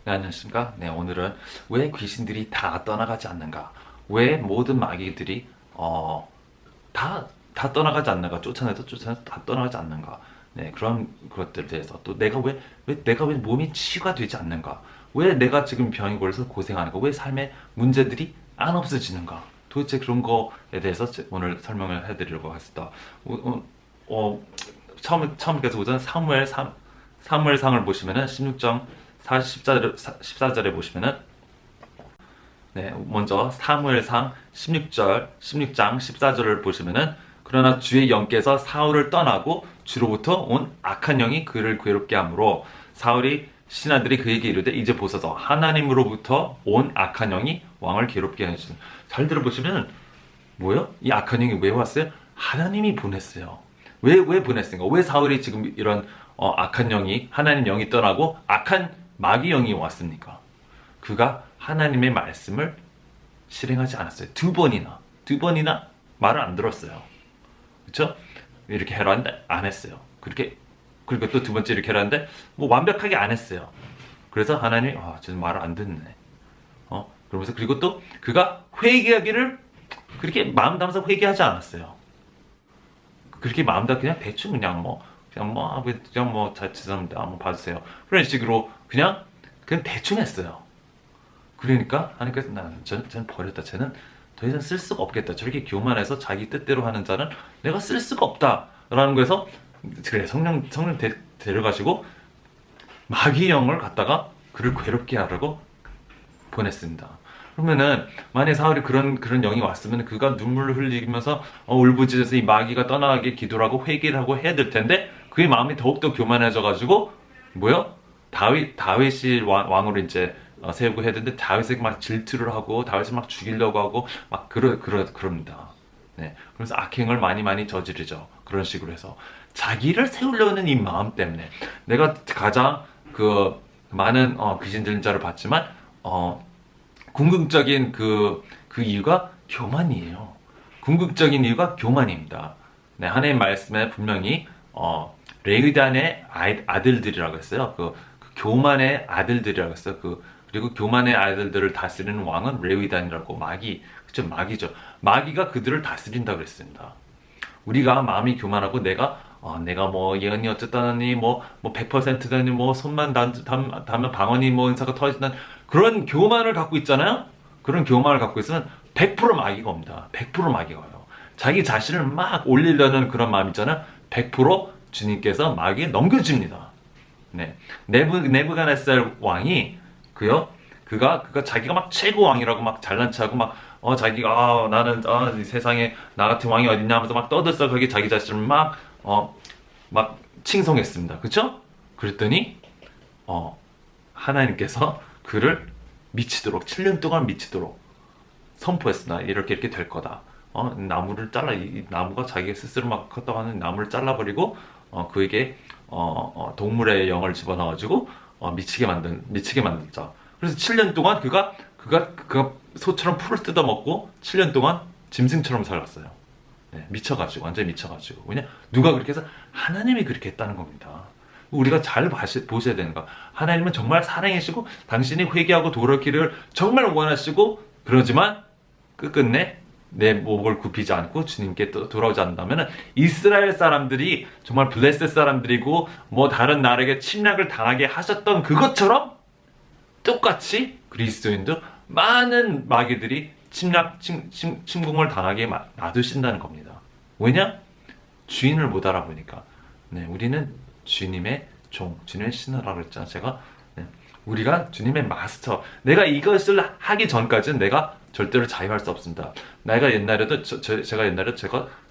네, 안녕하십니까? 네, 오늘은 왜 귀신들이 다 떠나가지 않는가? 왜 모든 마귀들이 다 떠나가지 않는가? 쫓아내도 다 떠나가지 않는가? 네, 그런 것들에 대해서 또 내가 왜 몸이 치유가 되지 않는가? 왜 내가 지금 병이 걸려서 고생하는가? 왜 삶의 문제들이 안 없어지는가? 도대체 그런 거에 대해서 오늘 설명을 해드리려고 하겠습니다. 처음부터 우선 사무엘상을 보시면은 16장 14절에 보시면은 네, 먼저 사무엘상 16장 14절을 보시면은 그러나 주의 영께서 사울을 떠나고 주로부터 온 악한 영이 그를 괴롭게 하므로 사울이 신하들이 그에게 이르되 이제 보소서 하나님으로부터 온 악한 영이 왕을 괴롭게 하시는. 잘 들어보시면 뭐요? 이 악한 영이 왜 왔어요? 하나님이 보냈어요. 왜 보냈습니까? 왜 사울이 지금 이런 악한 영이 하나님 영이 떠나고 악한 마귀 영이 왔습니까? 그가 하나님의 말씀을 실행하지 않았어요. 두 번이나 말을 안 들었어요. 그렇죠? 이렇게 해라 했는데 안 했어요. 그리고 또 두 번째 이렇게 해라 했는데 뭐 완벽하게 안 했어요. 그래서 하나님이 저 말을 안 듣네. 그러면서 그리고 또 그가 회개하기를 그렇게 마음 담아서 회개하지 않았어요. 그렇게 마음 다 그냥 대충 죄송합니다. 한번 봐주세요. 그런 식으로 그냥 대충 했어요. 그러니까 하나님께서 쟤는 버렸다. 쟤는 더 이상 쓸 수가 없겠다. 저렇게 교만해서 자기 뜻대로 하는 자는 내가 쓸 수가 없다라는 거에서 그래 성령 데려가시고 마귀 영을 갖다가 그를 괴롭게 하라고 보냈습니다. 그러면은 만약 사울이 그런 영이 왔으면 그가 눈물을 흘리면서 울부짖어서 이 마귀가 떠나게 기도를 하고 회개를 하고 해야 될 텐데 그의 마음이 더욱더 교만해져 가지고 뭐요? 다윗이 왕으로 이제 세우고 해야 되는데 다윗에게 막 질투를 하고 다윗을 막 죽이려고 하고 막 그럽니다. 네. 그래서 악행을 많이 저지르죠. 그런 식으로 해서 자기를 세우려는 이 마음 때문에 내가 가장 많은 귀신 들린 자를 봤지만 궁극적인 그 이유가 교만이에요. 궁극적인 이유가 교만입니다. 네, 하나님 말씀에 분명히 레위단의 아들들이라고 했어요. 그 교만의 아들들이라고 했어요. 그리고 교만의 아들들을 다스리는 왕은 레위단이라고 그쵸, 마귀죠. 마귀가 그들을 다스린다고 그랬습니다. 우리가 마음이 교만하고 내가 뭐 예언이 어쨌다니 뭐 100%다니 뭐 손만 닿으면 방언이 뭐 은사가 터진다는 그런 교만을 갖고 있잖아요. 그런 교만을 갖고 있으면 100% 마귀가 옵니다. 100% 마귀가 와요. 자기 자신을 막 올리려는 그런 마음 있잖아요. 100% 주님께서 마귀에 넘겨줍니다. 네. 네부갓네살 왕이 그가 자기가 막 최고 왕이라고 막 잘난 체하고 막 자기가 나는 이 세상에 나 같은 왕이 어딨냐 하면서 막 떠들썩하게 자기 자신을 막 칭송했습니다. 그쵸? 그랬더니 하나님께서 그를 미치도록 7년 동안 미치도록 선포했으나 이렇게 될 거다. 나무를 잘라 이 나무가 자기가 스스로 막 컸다고 하는 나무를 잘라버리고 그에게 동물의 영을 집어넣어가지고 미치게 만들자. 그래서 7년 동안 그가 소처럼 풀을 뜯어먹고 7년 동안 짐승처럼 살았어요. 네, 미쳐가지고 완전히 미쳐가지고 왜냐 누가 그렇게 해서 하나님이 그렇게 했다는 겁니다. 우리가 잘 보셔야 되는 거. 하나님은 정말 사랑이시고 당신이 회개하고 돌이키를 정말 원하시고 그러지만 끝끝내 내 목을 굽히지 않고 주님께 또 돌아오지 않는다면 이스라엘 사람들이 정말 블레셋 사람들이고 뭐 다른 나라에게 침략을 당하게 하셨던 그것처럼 똑같이 그리스도인도 많은 마귀들이 침공을 당하게 놔두신다는 겁니다. 왜냐? 주인을 못 알아보니까. 네, 우리는 주님의 주님의 신하라고 했잖아. 네, 우리가 주님의 마스터. 내가 이것을 하기 전까지는 내가 절대로 자유할 수 없습니다.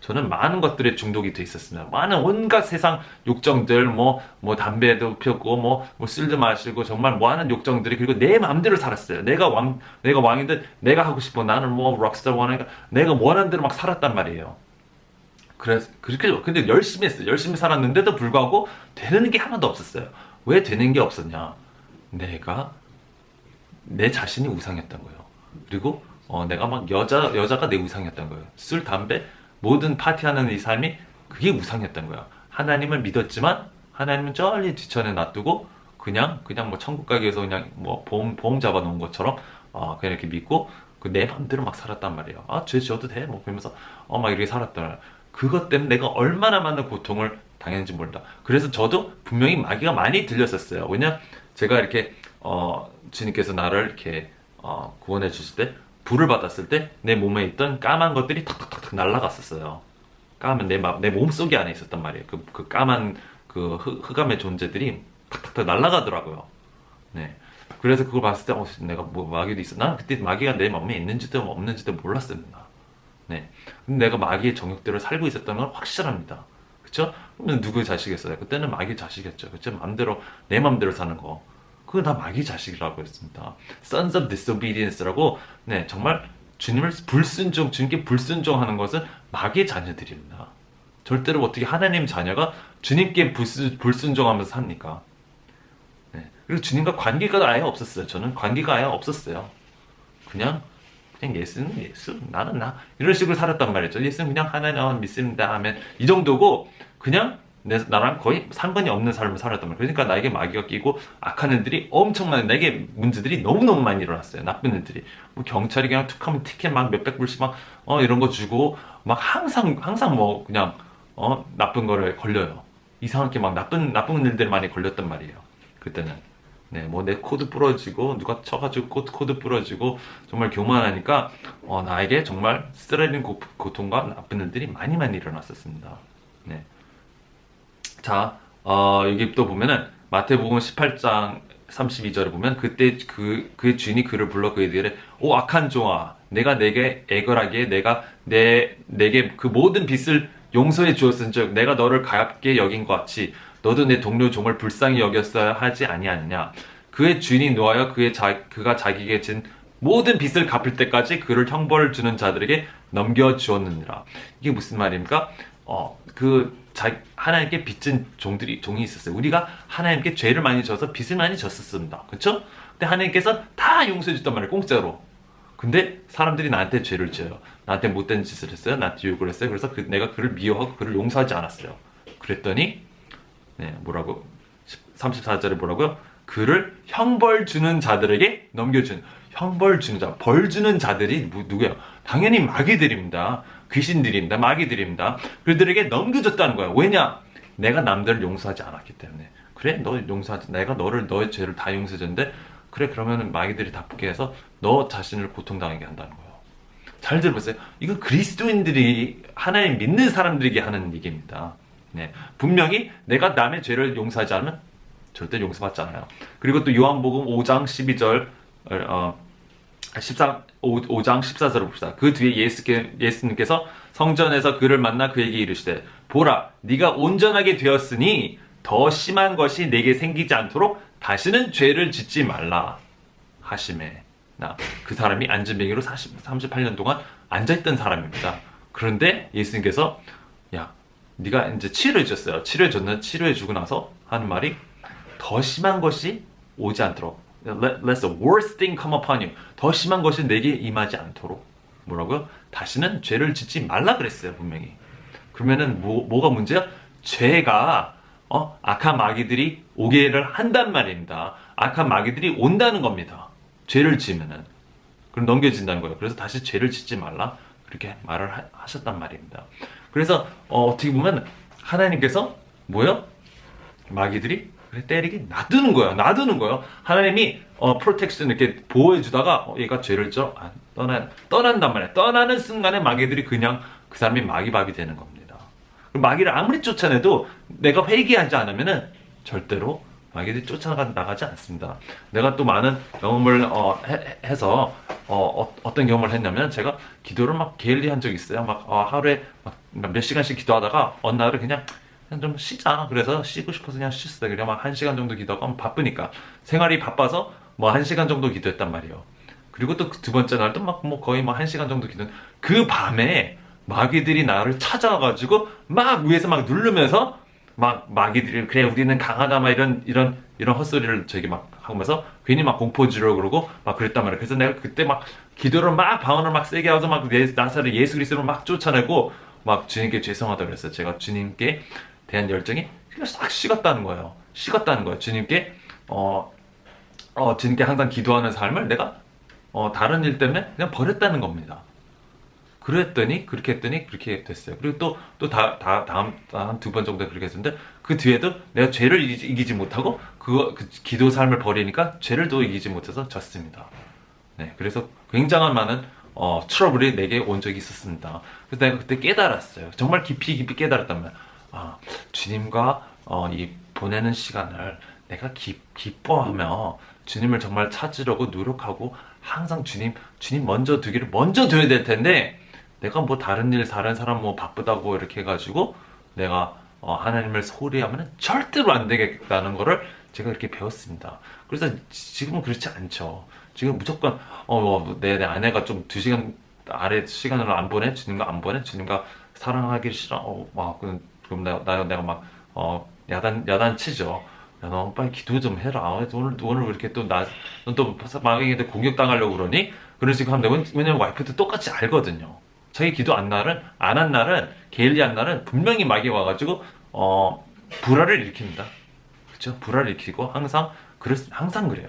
저는 많은 것들에 중독이 돼 있었습니다. 많은 온갖 세상 욕정들, 뭐 담배도 피웠고, 뭐 술도 마시고, 정말 많은 욕정들이, 그리고 내 마음대로 살았어요. 내가 왕인데, 내가 하고 싶어. 나는 뭐 록스타 원하니까, 내가 원하는 대로 막 살았단 말이에요. 근데 열심히 했어요. 열심히 살았는데도 불구하고, 되는 게 하나도 없었어요. 왜 되는 게 없었냐? 내 자신이 우상이었던 거예요. 그리고 내가 막 여자가 내 우상이었던 거예요. 술, 담배, 모든 파티하는 이 삶이 그게 우상이었던 거야. 하나님을 믿었지만 하나님은 쩔리 뒤천에 놔두고 그냥 뭐 천국 가기 위해서 그냥 뭐 보험 잡아놓은 것처럼 그냥 이렇게 믿고 그 내 맘대로 막 살았단 말이에요. 죄 지어도 돼? 뭐 그러면서 막 이렇게 살았더라. 그것 때문에 내가 얼마나 많은 고통을 당했는지 몰라. 그래서 저도 분명히 마귀가 많이 들렸었어요. 왜냐 제가 이렇게 주님께서 나를 이렇게 구원해 주실 때 불을 받았을 때 내 몸에 있던 까만 것들이 탁탁탁탁 날아갔었어요. 까만 내 몸속에 안에 있었단 말이에요. 그 까만 그 흑암의 존재들이 탁탁탁 날아가더라고요. 네. 그래서 그걸 봤을 때 내가 뭐 마귀도 있어. 난 그때 마귀가 내 마음에 있는지도 없는지도 몰랐습니다. 네. 근데 내가 마귀의 정욕대로 살고 있었다는 건 확실합니다. 그쵸? 그러면 누구의 자식이었어요? 그때는 마귀 자식이었죠. 그쵸? 내 맘대로 사는 거. 그건 다 마귀 자식이라고 했습니다. Sons of Disobedience라고, 네, 정말 주님께 불순종하는 것은 마귀의 자녀들입니다. 절대로 어떻게 하나님 자녀가 주님께 불순종하면서 삽니까? 네. 그리고 주님과 관계가 아예 없었어요. 저는 관계가 아예 없었어요. 그냥 예수는 예수, 나는 나. 이런 식으로 살았단 말이죠. 예수는 그냥 하나님 믿습니다 하면 이 정도고, 그냥 나랑 거의 상관이 없는 삶을 살았단 말이에요. 그러니까 나에게 마귀가 끼고 악한 애들이 엄청난, 내게 문제들이 너무너무 많이 일어났어요. 나쁜 애들이. 뭐 경찰이 그냥 툭 하면 티켓 막 몇백 불씩 막, 이런 거 주고, 막 항상 뭐 그냥, 나쁜 거를 걸려요. 이상하게 막 나쁜 일들이 많이 걸렸단 말이에요. 그때는. 네, 뭐 내 코드 부러지고 누가 쳐가지고 코드 부러지고 정말 교만하니까 나에게 정말 쓰라린 고통과 나쁜 일들이 많이 일어났었습니다. 네. 자, 여기 또 보면은 마태복음 18장 32절에 보면 그때 그의 주인이 그를 불러 그에게 오 악한 종아 내가 내게 애걸하기에 내가 내게 그 모든 빚을 용서해 주었은즉 내가 너를 가엾게 여긴 것 같이 너도 내 동료 종을 불쌍히 여겼어야 하지 아니하느냐. 그의 주인이 노하여 그가 자기에게 진 모든 빚을 갚을 때까지 그를 형벌을 주는 자들에게 넘겨주었느니라. 이게 무슨 말입니까? 하나님께 빚진 종이 있었어요. 우리가 하나님께 죄를 많이 져서 빚을 많이 졌었습니다. 그렇죠? 근데 하나님께서 다 용서해 줬단 말이에요. 공짜로. 근데 사람들이 나한테 죄를 지어요. 나한테 못된 짓을 했어요. 나한테 욕을 했어요. 그래서 내가 그를 미워하고 그를 용서하지 않았어요. 그랬더니 네, 뭐라고? 34절에 뭐라고요? 그를 형벌 주는 자들에게 넘겨주는, 형벌 주는 자, 벌 주는 자들이 누구예요? 당연히 마귀들입니다. 귀신들입니다. 마귀들입니다. 그들에게 넘겨줬다는 거예요. 왜냐? 내가 남들을 용서하지 않았기 때문에. 그래? 내가 너의 죄를 다 용서해줬는데, 그래, 그러면은 마귀들이 다 붙게 해서 너 자신을 고통당하게 한다는 거예요. 잘 들어보세요. 이거 그리스도인들이, 하나님 믿는 사람들에게 하는 얘기입니다. 네, 분명히 내가 남의 죄를 용서하지 않으면 절대 용서받지 않아요. 그리고 또 요한복음 5장 12절 5장 14절을 봅시다. 그 뒤에 예수님께서 성전에서 그를 만나 그에게 이르시되 보라 네가 온전하게 되었으니 더 심한 것이 내게 생기지 않도록 다시는 죄를 짓지 말라 하시매. 그 사람이 안진뱅이로 38년 동안 앉아있던 사람입니다. 그런데 예수님께서 야 네가 이제 치료해줬어요. 치료해주고 나서 하는 말이 더 심한 것이 오지 않도록 Let the worst thing come upon you. 더 심한 것이 내게 임하지 않도록 뭐라고요? 다시는 죄를 짓지 말라 그랬어요. 분명히. 그러면은 뭐가 문제야? 죄가 악한 마귀들이 오게를 한단 말입니다. 악한 마귀들이 온다는 겁니다. 죄를 지으면은. 그럼 넘겨진다는 거예요. 그래서 다시 죄를 짓지 말라 그렇게 말을 하셨단 말입니다. 그래서 어떻게 보면 하나님께서 뭐요? 마귀들이 그래 때리게 놔두는 거예요. 하나님이 프로텍션 이렇게 보호해 주다가 얘가 죄를 떠난단 말이에요. 떠나는 순간에 마귀들이 그냥 그 사람이 마귀밥이 되는 겁니다. 마귀를 아무리 쫓아내도 내가 회개하지 않으면은 절대로 마귀들이 쫓아나가지 않습니다. 내가 또 많은 경험을 해서 어떤 경험을 했냐면 제가 기도를 막 게을리 한 적이 있어요. 막 하루에 막 몇 시간씩 기도하다가 어느 날은 그냥 좀 쉬자. 그래서 쉬고 싶어서 그냥 쉬었어요. 그냥 막 1시간 정도 기도하고 바쁘니까 생활이 바빠서 뭐 1시간 정도 기도했단 말이에요. 그리고 또 두 번째 날도 막 뭐 거의 뭐 1시간 정도 그 밤에 마귀들이 나를 찾아와가지고 막 위에서 막 누르면서 막 마귀들이 그래 우리는 강하다 막 이런 헛소리를 저기 막 하면서 괜히 막 공포 주려고 그러고 막 그랬단 말이에요. 그래서 내가 그때 막 기도를 막 방언을 막 세게 하면서 막 나사를 예수 그리스도로 막 쫓아내고 막 주님께 죄송하다고 그랬어요. 제가 주님께 대한 열정이 그냥 싹 식었다는 거예요. 주님께 어, 주님께 항상 기도하는 삶을 내가 다른 일 때문에 그냥 버렸다는 겁니다. 그렇게 했더니 그렇게 됐어요. 그리고 다음 한 두 번 정도 그렇게 했었는데, 그 뒤에도 내가 죄를 이기지 못하고, 그 기도 삶을 버리니까 죄를 또 이기지 못해서 졌습니다. 네, 그래서 굉장한 많은 트러블이 내게 온 적이 있었습니다. 그래서 내가 그때 깨달았어요. 정말 깊이 깨달았다면, 주님과 이 보내는 시간을 내가 기뻐하며 주님을 정말 찾으려고 노력하고, 항상 주님 먼저 둬야 될 텐데, 내가 뭐 다른 사람 뭐 바쁘다고 이렇게 해가지고 내가 하나님을 소홀히 하면 절대로 안 되겠다는 거를 제가 이렇게 배웠습니다. 그래서 지금은 그렇지 않죠. 지금 무조건 내 아내가 좀 2시간 아래 시간을 안 보내, 주님과 안 보내, 주님과 사랑하기 싫어, 그럼 내가 막 야단 치죠. 야, 너 빨리 기도 좀 해라. 오늘 왜 이렇게 넌또 마귀한테 공격당하려고 그러니? 그런 식으로 하면 되고, 왜냐면 와이프도 똑같이 알거든요. 자기 기도 안 한 날은, 게을리한 날은 분명히 마귀가 와가지고 불화를 일으킵니다. 그렇죠? 불화를 일으키고 항상 그래요.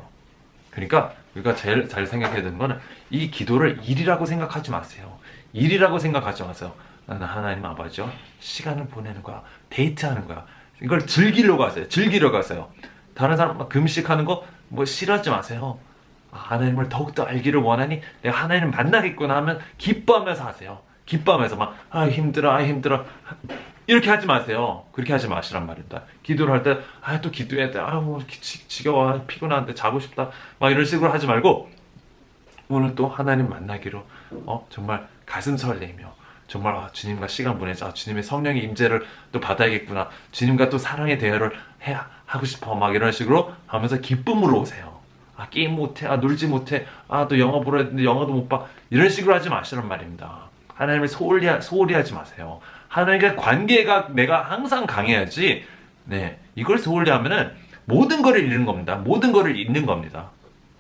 그러니까 우리가 제일 잘 생각해야 되는 거는, 이 기도를 일이라고 생각하지 마세요. 일이라고 생각하지 마세요. 나는 하나님 아버지와 시간을 보내는 거야. 데이트하는 거야. 이걸 즐기려고 하세요. 다른 사람 막 금식하는 거 뭐 싫어하지 마세요. 하나님을 더욱더 알기를 원하니 내가 하나님을 만나겠구나 하면 기뻐하면서 하세요. 기뻐하면서 막 힘들어 이렇게 하지 마세요. 그렇게 하지 마시란 말입니다. 기도를 할 때 또 기도해야 돼. 뭐 지겨워, 피곤한데 자고 싶다, 막 이런 식으로 하지 말고, 오늘 또 하나님 만나기로 정말 가슴 설레며, 정말 주님과 시간 보내자, 주님의 성령의 임재를 또 받아야겠구나, 주님과 또 사랑의 대화를 하고 싶어, 막 이런 식으로 하면서 기쁨으로 오세요. 게임 못해, 놀지 못해, 또 영화 보러 했는데 영화도 못 봐, 이런 식으로 하지 마시란 말입니다. 하나님을 소홀히 하지 마세요. 하나님과 관계가 내가 항상 강해야지, 네, 이걸 소홀히 하면은 모든 거를 잃는 겁니다. 모든 거를 잃는 겁니다.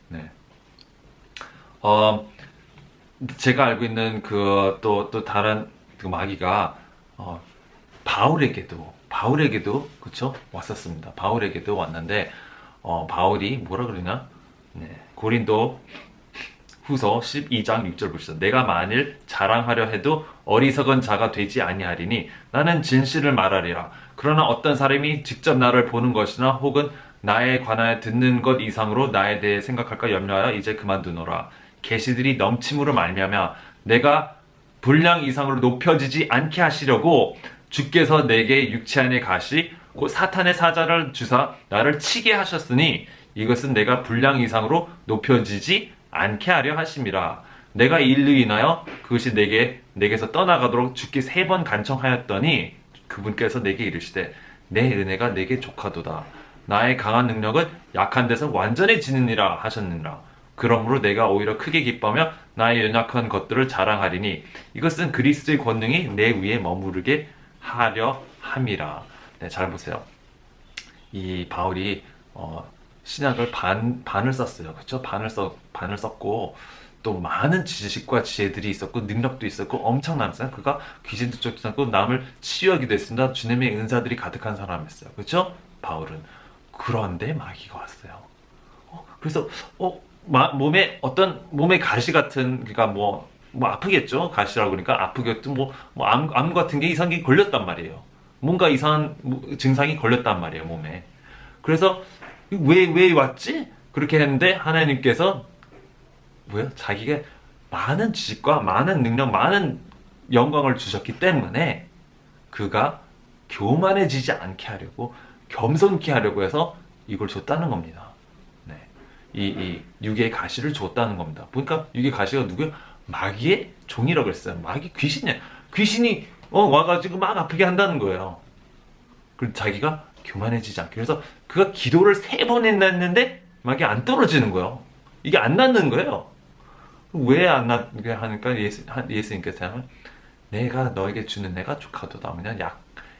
네. 제가 알고 있는 또 다른 그 마귀가 바울에게도 그쵸? 왔었습니다. 바울에게도 왔는데, 바울이 뭐라 그러냐? 네, 고린도 후서 12장 6절 보시죠. 내가 만일 자랑하려 해도 어리석은 자가 되지 아니하리니 나는 진실을 말하리라. 그러나 어떤 사람이 직접 나를 보는 것이나 혹은 나에 관하여 듣는 것 이상으로 나에 대해 생각할까 염려하여 이제 그만두노라. 계시들이 넘침으로 말미암아 내가 분량 이상으로 높여지지 않게 하시려고 주께서 내게 육체 안의 가시 곧 사탄의 사자를 주사 나를 치게 하셨으니 이것은 내가 분량 이상으로 높여지지 않게 하려 하심이라. 내가 이 일로 인하여 그것이 내게서 떠나가도록 주께 3번 간청하였더니 그분께서 내게 이르시되 내 은혜가 내게 족하도다. 나의 강한 능력은 약한 데서 완전해지느니라 하셨느니라. 그러므로 내가 오히려 크게 기뻐하며 나의 연약한 것들을 자랑하리니 이것은 그리스도의 권능이 내 위에 머무르게 하려 함이라. 네, 잘 보세요. 이 바울이 신약을 반을 썼어요. 그렇죠? 반을 썼고, 또 많은 지식과 지혜들이 있었고 능력도 있었고 엄청났어요. 그가 귀신도 쫓았고 남을 치유하기도 했습니다. 주님의 은사들이 가득한 사람이었어요. 그렇죠? 바울은. 그런데 마귀가 왔어요. 그래서 몸에 가시 같은, 그러니까 뭐 아프겠죠? 가시라고 그러니까 아프겠죠? 암 같은 게 이상하게 걸렸단 말이에요. 뭔가 이상한 증상이 걸렸단 말이에요, 몸에. 그래서 왜 왔지? 그렇게 했는데 하나님께서 자기가 많은 지식과 많은 능력, 많은 영광을 주셨기 때문에 그가 교만해지지 않게 하려고, 겸손케 하려고 해서 이걸 줬다는 겁니다. 네. 이 육의 가시를 줬다는 겁니다. 보니까 육의 가시가 누구예요? 마귀의 종이라고 했어요. 마귀 귀신이야. 귀신이 와가지고 막 아프게 한다는 거예요. 그리고 자기가 교만해지지 않게. 그래서 그가 기도를 3번 했는데 막이 안 떨어지는 거예요. 이게 안 낫는 거예요. 왜 안 낫게 하니까 예수님께서 하면 내가 너에게 주는 내가 족하도다. 그냥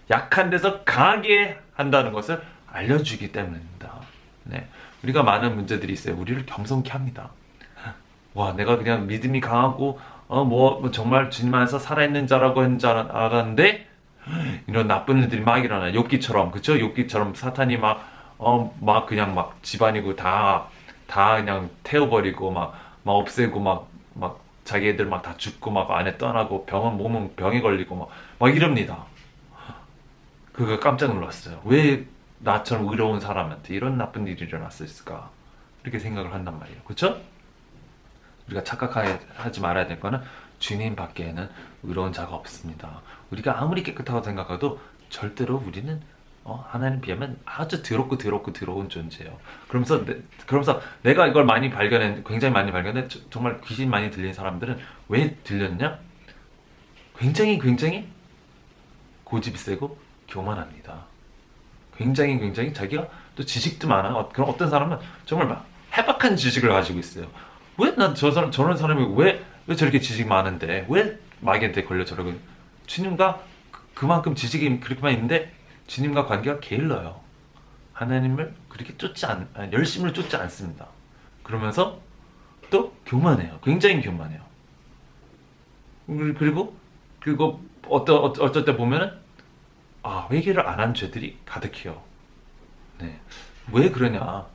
약한 데서 강하게 한다는 것을 알려주기 때문입니다. 네. 우리가 많은 문제들이 있어요. 우리를 겸손케 합니다. 와, 내가 그냥 믿음이 강하고 정말 주님 안에서 살아있는 자라고 했는 줄 알았는데 이런 나쁜 일들이 막 일어나요. 욥기처럼, 그쵸? 욥기처럼 사탄이 막 막 그냥 막 집안이고 다 그냥 태워버리고 막 없애고 막 자기 애들 막 다 죽고 막 안에 떠나고 병원 몸은 병에 걸리고 막 이럽니다. 그거 깜짝 놀랐어요. 왜 나처럼 의로운 사람한테 이런 나쁜 일이 일어났을까? 이렇게 생각을 한단 말이에요. 그렇죠? 우리가 착각하지 말아야 될 거는 주님 밖에는 의로운 자가 없습니다. 우리가 아무리 깨끗하고 생각해도 절대로 우리는 하나님 비하면 아주 더럽고 더러운 존재예요. 그러면서 내가 이걸 굉장히 많이 발견해. 정말 귀신 많이 들린 사람들은 왜 들렸냐? 굉장히 고집이 세고 교만합니다. 굉장히 자기가 또 지식도 많아. 그럼 어떤 사람은 정말 막 해박한 지식을 가지고 있어요. 왜 난 저런 사람이 왜 저렇게 지식 많은데 왜 마귀한테 걸려 저러고 주님과 그만큼 지식이 그렇게만 있는데 주님과 관계가 게을러요. 하나님을 그렇게 열심을 쫓지 않습니다. 그러면서 또 교만해요. 굉장히 교만해요. 그리고 어쩔 때 보면은 회개를 안 한 죄들이 가득해요. 네. 왜 그러냐?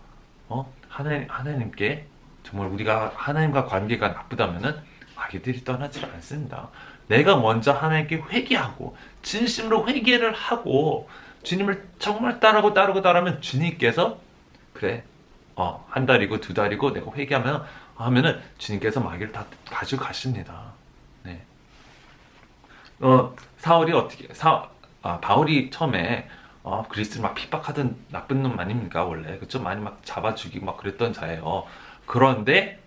하나님께 정말 우리가 하나님과 관계가 나쁘다면은 마귀들이 떠나지 않습니다. 내가 먼저 하나님께 회개하고 진심으로 회개를 하고 주님을 정말 따르면 주님께서 그래 한 달이고 두 달이고 내가 하면은 주님께서 마귀를 다 가지고 가십니다. 네. 바울이 처음에 그리스도를 막 핍박하던 나쁜 놈 아닙니까 원래 그쵸? 많이 막 잡아 죽이고 막 그랬던 자예요. 그런데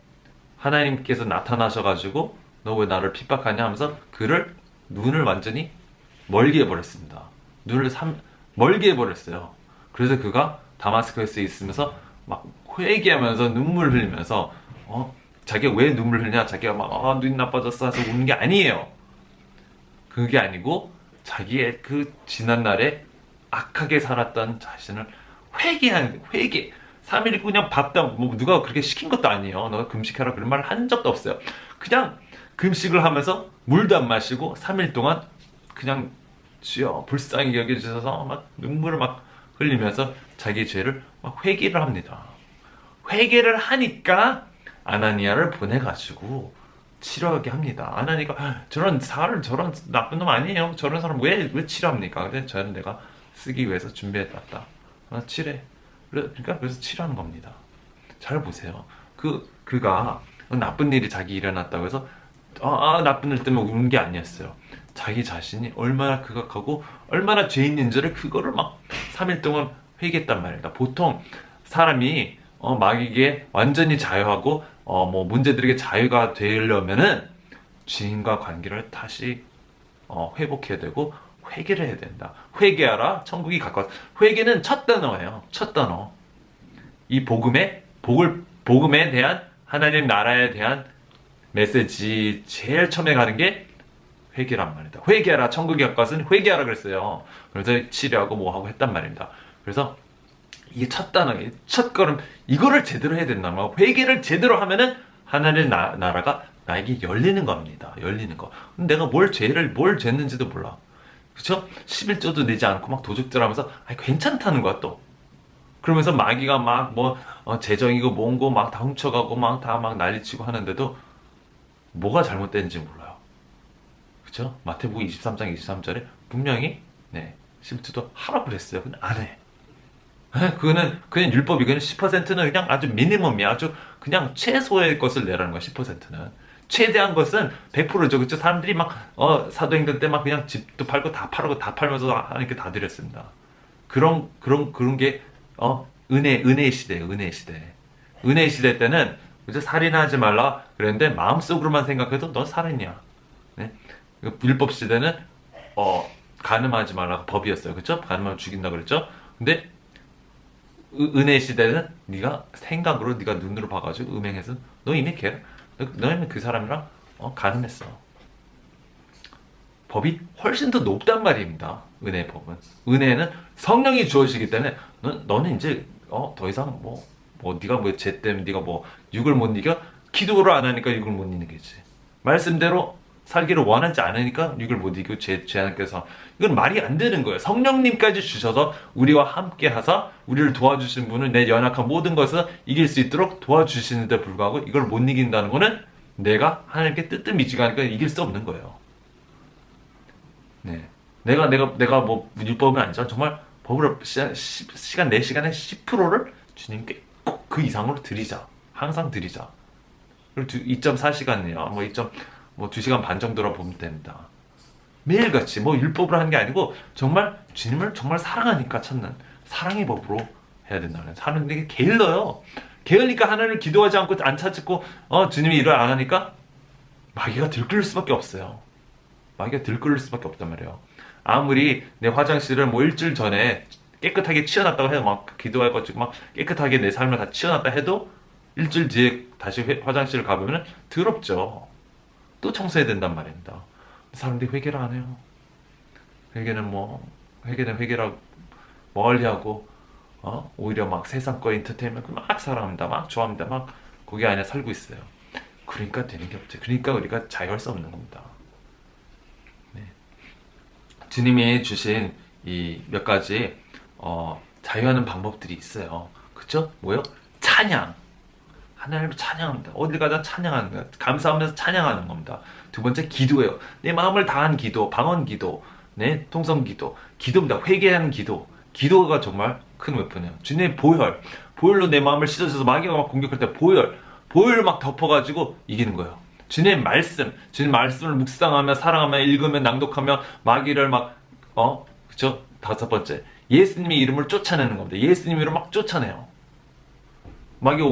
하나님께서 나타나셔가지고 너 왜 나를 핍박하냐 하면서 그를 눈을 완전히 멀게 해버렸습니다. 멀게 해버렸어요. 그래서 그가 다마스커스에 있으면서 막 회개하면서 눈물 흘리면서 자기가 왜 눈물 흘리냐 자기가 막 눈이 나빠졌어 해서 우는 게 아니에요. 그게 아니고 자기의 그 지난날에 악하게 살았던 자신을 회개 3일 그냥 누가 그렇게 시킨 것도 아니에요. 너가 금식해라 그런 말을 한 적도 없어요. 그냥 금식을 하면서 물도 안 마시고 3일 동안 그냥 주여 불쌍히 여겨주셔서 막 눈물을 막 흘리면서 자기 죄를 막 회개를 합니다. 회개를 하니까 아나니아를 보내가지고 치료하게 합니다. 아나니아가 저런 나쁜 놈 아니에요. 저런 사람 왜 치료합니까? 근데 저는 내가 쓰기 위해서 준비해놨다. 치료해. 그래서 치료하는 겁니다. 잘 보세요. 그가 나쁜 일이 자기 일어났다고 해서 나쁜 일 때문에 우는 게 아니었어요. 자기 자신이 얼마나 극악하고 얼마나 죄 있는지를 그거를 막 3일 동안 회개했단 말입니다. 보통 사람이 마귀에게 완전히 자유하고 뭐 문제들에게 자유가 되려면은 주님과 관계를 다시 회복해야 되고 회개를 해야 된다. 회개하라 천국이 가까웠다. 회개는 첫 단어예요. 첫 단어. 이 복음에 대한 하나님 나라에 대한 메시지 제일 처음에 가는 게 회개란 말입니다. 회개하라 천국이 가까웠으니 회개하라 그랬어요. 그래서 치료하고 뭐하고 했단 말입니다. 그래서 이게 첫 단어예요. 첫 걸음. 이거를 제대로 해야 된단 말이에요. 회개를 제대로 하면은 하나님 나라가 나에게 열리는 겁니다. 열리는 거. 내가 뭘 죄는지도 몰라. 그쵸? 11조도 내지 않고 막 도둑질하면서 괜찮다는 거야 또. 그러면서 마귀가 막 재정이고 뭔고 막 다 훔쳐가고 막 다 막 난리치고 하는데도 뭐가 잘못됐는지 몰라요. 그쵸? 마태복음 23장 23절에 분명히 11조도 하라고 그랬어요. 근데 안 해. 그거는 그냥 율법이 그냥 10%는 그냥 아주 미니멈이야. 아주 그냥 최소의 것을 내라는 거야. 10%는 최대한 것은 100%죠. 그쵸? 사람들이 막 사도행전 때 막 그냥 집도 팔고 다 팔면서 하나님께 다 드렸습니다. 그런 게 은혜의 시대예요. 은혜의 시대 때는 그죠? 살인하지 말라 그랬는데 마음속으로만 생각해도 넌 살인이야. 네? 율법 시대는 간음하지 말라 법이었어요. 그쵸? 간음하면 죽인다 그랬죠? 근데 은혜 시대는 네가 생각으로 네가 눈으로 봐가지고 음행해서 너 이미 그 사람이랑 간음했어. 법이 훨씬 더 높단 말입니다. 은혜의 법은. 은혜는 성령이 주어지기 때문에 너는 이제 더 이상 네가 죄 때문에 네가 육을 못 이겨 기도를 안 하니까 육을 못 이기겠지. 말씀대로 살기를 원하지 않으니까 이걸 못 이기고 하나님께서 이건 말이 안 되는 거예요. 성령님까지 주셔서 우리와 함께 하사 우리를 도와주신 분은 내 연약한 모든 것을 이길 수 있도록 도와주시는데 불구하고 이걸 못 이긴다는 거는 내가 하나님께 뜨뜻미지가 하니까 이길 수 없는 거예요. 네. 내가 뭐 율법은 아니지만 정말 법으로 시간 내 시간의 10%를 주님께 꼭 그 이상으로 드리자. 항상 드리자. 그리고 2.4시간이요. 뭐 2시간 반 정도라 보면 됩니다. 매일같이 뭐 율법으로 하는 게 아니고 정말 주님을 정말 사랑하니까 찾는 사랑의 법으로 해야 된다는. 사람들이 게을러요. 게을리니까 하나님을 기도하지 않고 안 찾고 주님이 일을 안 하니까 마귀가 들끓을 수밖에 없어요. 마귀가 들끓을 수밖에 없단 말이에요. 아무리 내 화장실을 뭐 일주일 전에 깨끗하게 치워놨다고 해도 막 기도해가지고 막 깨끗하게 내 삶을 다 치워놨다 해도 일주일 뒤에 다시 화장실을 가보면 더럽죠. 또 청소해야 된단 말입니다. 사람들이 회개를 안 해요. 회개는 회개라고 멀리 하고 오히려 막 세상 거 엔터테인먼트 막 사랑합니다. 막 좋아합니다. 막 거기 안에 살고 있어요. 그러니까 되는 게 없죠. 그러니까 우리가 자유할 수 없는 겁니다. 네. 주님이 주신 이 몇 가지 자유하는 방법들이 있어요. 그쵸? 뭐요? 찬양. 하나님을 찬양합니다. 어딜 가나 찬양하는 거야. 감사하면서 찬양하는 겁니다. 두 번째 기도예요. 내 마음을 다한 기도, 방언 기도, 네, 통성 기도, 기도입니다. 회개하는 기도. 기도가 정말 큰 웨폰이에요. 주님의 보혈. 보혈로 내 마음을 씻어줘서 마귀가 막 공격할 때 보혈을 막 덮어가지고 이기는 거예요. 주님의 말씀을 묵상하며 사랑하며 읽으며 낭독하며 마귀를 그쵸? 다섯 번째. 예수님의 이름을 쫓아내는 겁니다. 예수님의 이름을 막 쫓아내요. 마귀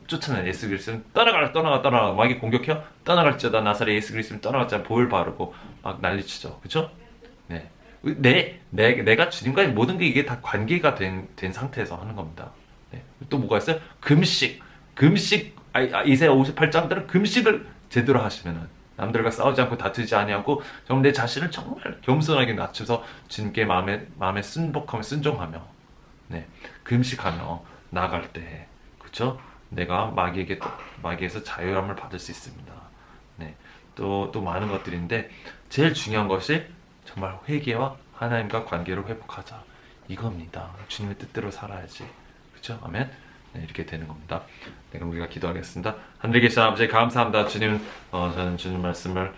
쫓아내요. 예수 그리스도는 떠나가. 마귀 공격해요. 떠나갈지어다. 나사렛 예수 그리스도는 떠나갈지어다. 보혈 바르고 막 난리치죠. 그쵸? 네. 내가 주님과의 모든 게 이게 다 관계가 된 상태에서 하는 겁니다. 네. 또 뭐가 있어요? 금식. 이사야 58장들은 금식을 제대로 하시면은 남들과 싸우지 않고 다투지 아니하고 정말 내 자신을 정말 겸손하게 낮춰서 주님께 마음에 순종하며 네. 금식하며 나아갈 때 그쵸? 내가 마귀에서 자유함을 받을 수 있습니다. 네. 또 많은 것들인데 제일 중요한 것이 정말 회개와 하나님과 관계를 회복하자. 이겁니다. 주님의 뜻대로 살아야지. 그쵸? 아멘. 네, 이렇게 되는 겁니다. 네, 그럼 우리가 기도하겠습니다. 하늘에 계신 아버지 감사합니다. 주님, 저는 주님 말씀을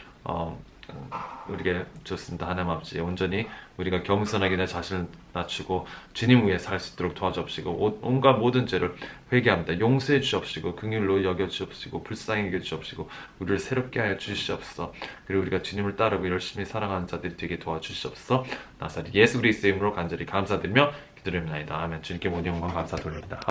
우리에게 줬습니다. 하나님 아버지 온전히 우리가 겸손하게 내 자신을 낮추고 주님 위해 살 수 있도록 도와주옵시고 온갖 모든 죄를 회개합니다. 용서해 주옵시고 긍휼로 여겨 주옵시고 불쌍히 여겨 주옵시고 우리를 새롭게 하여 주시옵소서. 그리고 우리가 주님을 따르고 열심히 사랑하는 자들이 되게 도와주시옵소서. 나사렛 예수 그리스도의 이름으로 간절히 감사드리며 기도드립니다. 아멘. 주님께 모든 영광 감사 돌립니다.